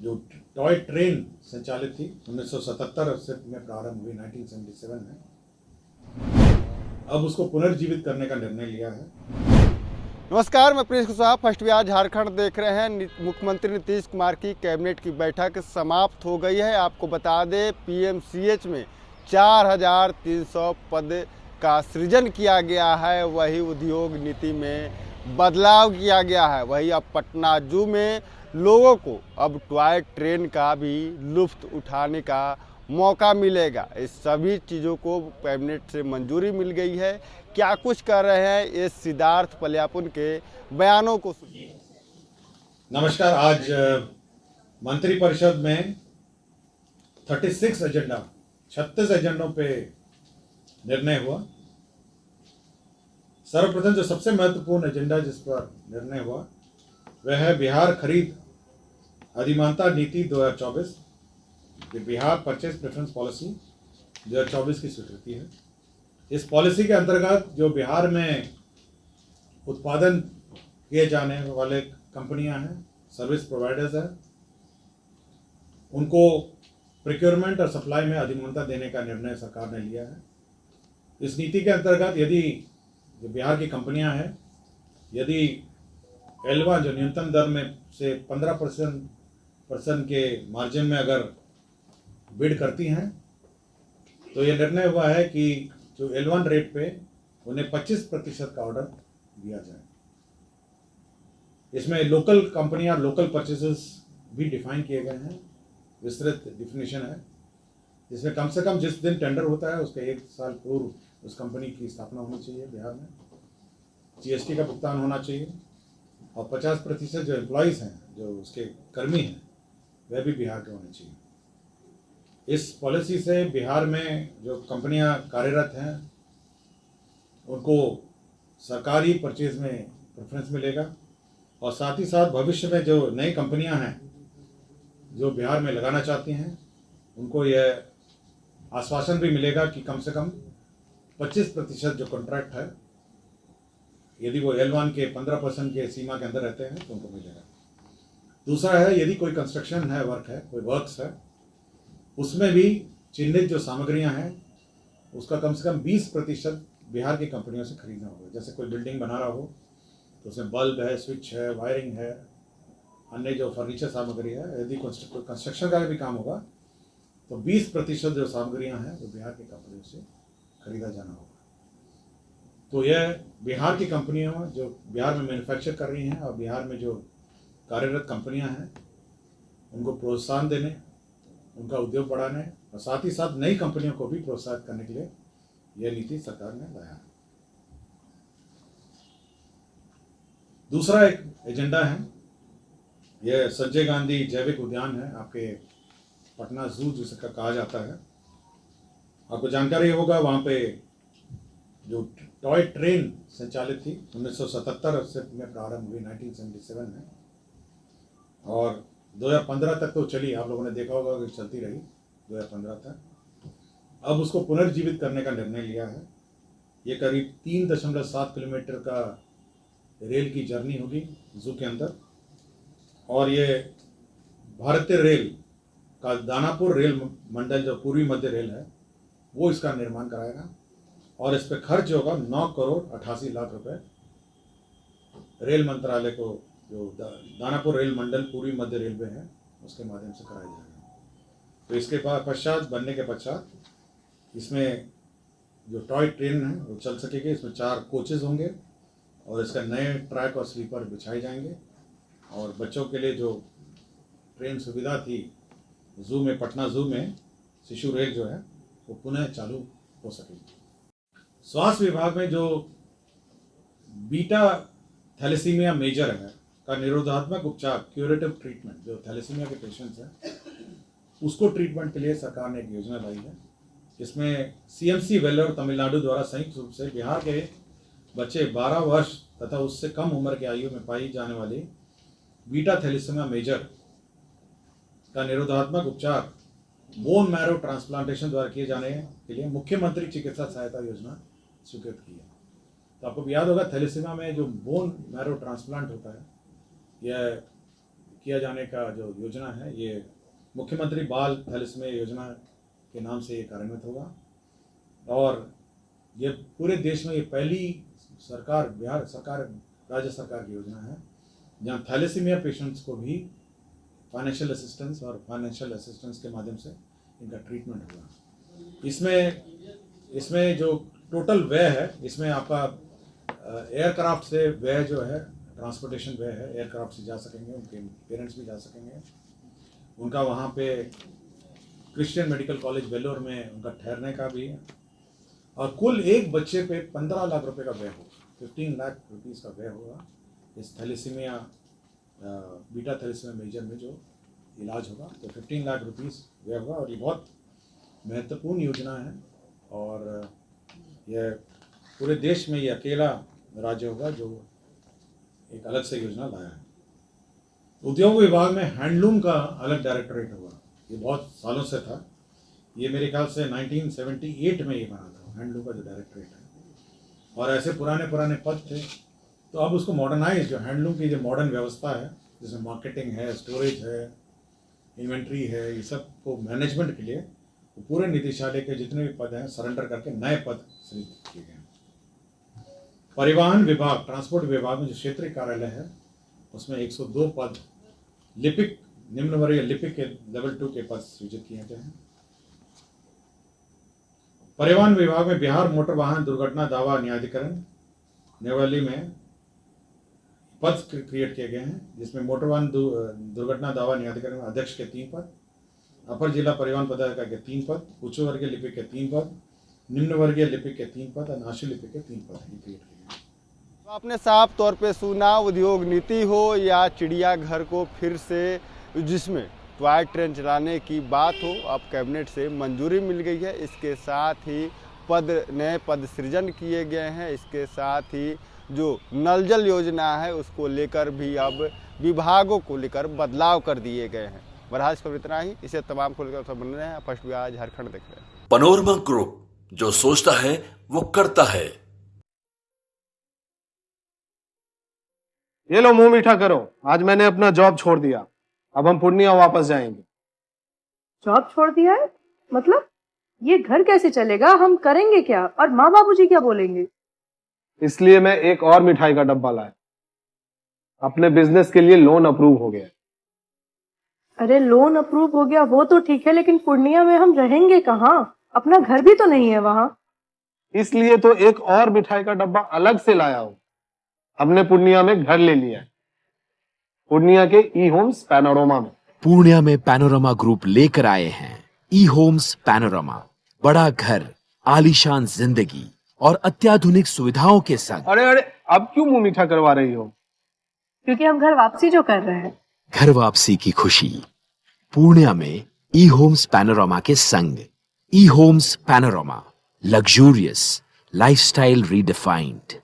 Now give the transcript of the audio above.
जो toy train संचालित थी 1977 से में प्रारंभ हुई 1977 में, अब उसको पुनर्जीवित करने का निर्णय लिया है। नमस्कार, मैं प्रिंस कुशवाहा। फर्स्ट बिहार झारखंड देख रहे हैं। मुख्यमंत्री नीतीश कुमार की कैबिनेट की बैठक समाप्त हो गई है। आपको बता दें, पीएमसीएच में 4300 पद का सृजन किया गया है। वही उद्योग नीति में बदलाव किया गया है। वही अब पटना जू में लोगों को अब टॉय ट्रेन का भी लुत्फ उठाने का मौका मिलेगा। इस सभी चीज़ों को कैबिनेट से मंजूरी मिल गई है। क्या कुछ कर रहे हैं, ये सिद्धार्थ पल्यापुन के बयानों को सुनिए। नमस्कार। आज मंत्रिपरिषद में 36 एजेंडों पे निर्णय हुआ। सर्वप्रथम जो सबसे महत्वपूर्ण एजेंडा जिस पर निर्णय हुआ वह है बिहार खरीद अधिमानता नीति 2024, बिहार परचेज प्रेफरेंस पॉलिसी 2024 की स्वीकृति है। इस पॉलिसी के अंतर्गत जो बिहार में उत्पादन किए जाने वाले कंपनियां हैं, सर्विस प्रोवाइडर्स हैं, उनको प्रोक्योरमेंट और सप्लाई में अधिमानता देने का निर्णय सरकार ने लिया है। इस नीति के अंतर्गत यदि जो बिहार की कंपनियां हैं, यदि L1 जो न्यूनतम दर में से 15% के मार्जिन में अगर बिड करती हैं, तो ये निर्णय हुआ है कि जो L1 रेट पे उन्हें 25% का ऑर्डर दिया जाए। इसमें लोकल कंपनियां, लोकल परचेसेस भी डिफाइन किए गए हैं, विस्तृत डिफिनेशन है, जिसमें कम से कम जिस दिन टेंडर होता है उसके 1 साल पूर्व उस कंपनी की स्थापना होनी चाहिए बिहार में, GST का भुगतान होना चाहिए, और 50% जो एम्प्लॉयज़ हैं, जो उसके कर्मी हैं, वह भी बिहार के होने चाहिए। इस पॉलिसी से बिहार में जो कंपनियां कार्यरत हैं उनको सरकारी परचेज में प्रेफरेंस मिलेगा, और साथ ही साथ भविष्य में जो नई कंपनियां हैं जो बिहार में लगाना चाहती हैं, उनको यह आश्वासन भी मिलेगा कि कम से कम 25% जो कॉन्ट्रैक्ट है, यदि वो L1 के 15% के सीमा के अंदर रहते हैं तो उनको मिलेगा। दूसरा है, यदि कोई कंस्ट्रक्शन है, कोई वर्क्स है, उसमें भी चिन्हित जो सामग्रियां हैं उसका कम से कम 20% बिहार की कंपनियों से खरीदना होगा। जैसे कोई बिल्डिंग बना रहा हो तो उसमें बल्ब है, स्विच है, वायरिंग है, अन्य जो फर्नीचर सामग्री है, यदि कंस्ट्रक्शन का भी काम होगा तो 20% जो सामग्रियां हैं वो बिहार की कंपनियों से खरीदा जाना होगा। तो यह बिहार की कंपनियां जो बिहार में मैन्युफैक्चर कर रही हैं और बिहार में जो कार्यरत कंपनियां हैं उनको प्रोत्साहन देने, उनका उद्योग बढ़ाने और साथ ही साथ नई कंपनियों को भी प्रोत्साहित करने के लिए यह नीति सरकार ने लाया है। दूसरा एक एजेंडा है, यह संजय गांधी जैविक उद्यान है, आपके पटना जू जिसका कहा जाता है। आपको जानकारी होगा, वहाँ पे जो टॉय ट्रेन संचालित थी 1977 से में प्रारंभ हुई 1977 में, और 2015 तक तो चली। आप लोगों ने देखा होगा कि चलती रही 2015 तक। अब उसको पुनर्जीवित करने का निर्णय लिया है। ये करीब 3.7 किलोमीटर का रेल की जर्नी होगी जू के अंदर, और ये भारतीय रेल का दानापुर रेल मंडल जो पूर्वी मध्य रेल है वो इसका निर्माण कराएगा, और इस पर खर्च होगा 9 करोड़ 88 लाख रुपए। रेल मंत्रालय को जो दानापुर रेल मंडल पूर्वी मध्य रेलवे है उसके माध्यम से कराया जाएगा। तो इसके पश्चात बनने के पश्चात इसमें जो टॉय ट्रेन है वो चल सकेगी। इसमें 4 कोचेज होंगे और इसका नए ट्रैक और स्लीपर बिछाए जाएंगे, और बच्चों के लिए जो ट्रेन सुविधा थी जू में, पटना जू में शिशु रेल जो है वो पुनः चालू हो सकेगी। स्वास्थ्य विभाग में जो बीटा थैलेसीमिया मेजर है का निरोधात्मक उपचार, क्यूरेटिव ट्रीटमेंट, जो थैलेसीमिया के पेशेंट्स हैं उसको ट्रीटमेंट के लिए सरकार ने एक योजना लाई है। इसमें CMC वेल्लोर तमिलनाडु द्वारा संयुक्त रूप से बिहार के बच्चे 12 वर्ष तथा उससे कम उम्र की आयु में पाई जाने वाली बीटा थैलेसीमिया मेजर का निरोधात्मक उपचार बोन मैरो ट्रांसप्लांटेशन द्वारा किए जाने के लिए मुख्यमंत्री चिकित्सा सहायता योजना स्वीकृत की है। तो आपको याद होगा, थैलेसीमिया में जो बोन मैरो ट्रांसप्लांट होता है, यह किया जाने का जो योजना है, ये मुख्यमंत्री बाल थैलेसीमिया योजना के नाम से ये कार्यान्वित होगा। और ये पूरे देश में ये पहली सरकार, बिहार सरकार, राज्य सरकार की योजना है जहाँ थैलेसीमिया पेशेंट्स को भी फाइनेंशियल असिस्टेंस के माध्यम से इनका ट्रीटमेंट होगा। इसमें जो टोटल व्यय है, इसमें आपका एयरक्राफ्ट से व्यय जो है, ट्रांसपोर्टेशन व्यय है, एयरक्राफ्ट से जा सकेंगे, उनके पेरेंट्स भी जा सकेंगे, उनका वहाँ पे क्रिश्चियन मेडिकल कॉलेज वेल्लोर में उनका ठहरने का भी है, और कुल एक बच्चे पे 15 लाख रुपए का व्यय होगा, 15 लाख रुपीज़ का व्यय होगा इस थैलेसीमिया, बीटा थैलेसीमिया मेजर में जो इलाज होगा। तो 15 लाख रुपीज़ व्यय होगा और ये बहुत महत्वपूर्ण योजना है और यह पूरे देश में ये अकेला राज्य होगा जो एक अलग से योजना लाया है। उद्योग विभाग में हैंडलूम का अलग डायरेक्टरेट होगा, ये बहुत सालों से था, ये मेरे ख्याल से 1978 में ये बना था हैंडलूम का जो डायरेक्टरेट है, और ऐसे पुराने पद थे। तो अब उसको मॉडर्नाइज, जो हैंडलूम की जो मॉडर्न व्यवस्था है जिसमें मार्केटिंग है, स्टोरेज है, इन्वेंट्री है, ये सब को मैनेजमेंट के लिए पूरे निदेशालय के जितने भी पद हैं सरेंडर करके नए पद सृजित किए गए हैं। परिवहन विभाग, ट्रांसपोर्ट विभाग में जो क्षेत्रीय कार्यालय है उसमें 102 पद लिपिक, निम्न वर्गीय लिपिक के लेवल 2 के पद सृजित किए गए हैं। परिवहन विभाग में बिहार मोटर वाहन दुर्घटना दावा न्यायाधिकरण नेवाली में पद क्रिएट किए गए हैं, जिसमें मोटर वाहन दुर्घटना दावा न्यायाधिकरण में अध्यक्ष के 3 पद, अपर जिला परिवहन पदाधिकारी के 3 पद, उच्च वर्गीय लिपिक के 3 पद, निम्न वर्गीय लिपिक के 3 पद और नाशी लिपिक के 3 पद क्रिएट किए गए। तो आपने साफ तौर पे सुना, उद्योग नीति हो या चिड़ियाघर को फिर से जिसमें टॉय ट्रेन चलाने की बात हो, अब कैबिनेट से मंजूरी मिल गई है। इसके साथ ही नए पद सृजन किए गए हैं। इसके साथ ही जो नल जल योजना है उसको लेकर भी अब विभागों को लेकर बदलाव कर दिए गए हैं। बहरहाल पर इतना ही, इसे तमाम को लेकर बन रहे हैं। फर्स्ट बिहार झारखंड देख रहे हैं। पैनोरमा ग्रुप, जो सोचता है वो करता है। ये लो मुंह मीठा करो, आज मैंने अपना जॉब छोड़ दिया, अब हम पूर्णिया वापस जाएंगे। जॉब छोड़ दिया है? मतलब ये घर कैसे चलेगा? हम करेंगे क्या? और माँ बाबूजी क्या बोलेंगे? इसलिए मैं एक और मिठाई का डब्बा लाया, अपने बिजनेस के लिए लोन अप्रूव हो गया। अरे लोन अप्रूव हो गया वो तो ठीक है, लेकिन पूर्णिया में हम रहेंगे कहाँ? अपना घर भी तो नहीं है वहाँ। इसलिए तो एक और मिठाई का डब्बा अलग से लाया हूँ। हमने पूर्णिया में घर ले लिया है, पूर्णिया के ई होम्स पैनोरमा में। पूर्णिया में पैनोरमा ग्रुप लेकर आए हैं ई होम्स पैनोरमा। बड़ा घर, आलीशान जिंदगी और अत्याधुनिक सुविधाओं के संग। अरे अब क्यों मुंह मीठा करवा रही हो? क्योंकि हम घर वापसी जो कर रहे हैं। घर वापसी की खुशी पूर्णिया में ई होम्स पैनोरमा के संग। ई homes panorama, luxurious lifestyle redefined.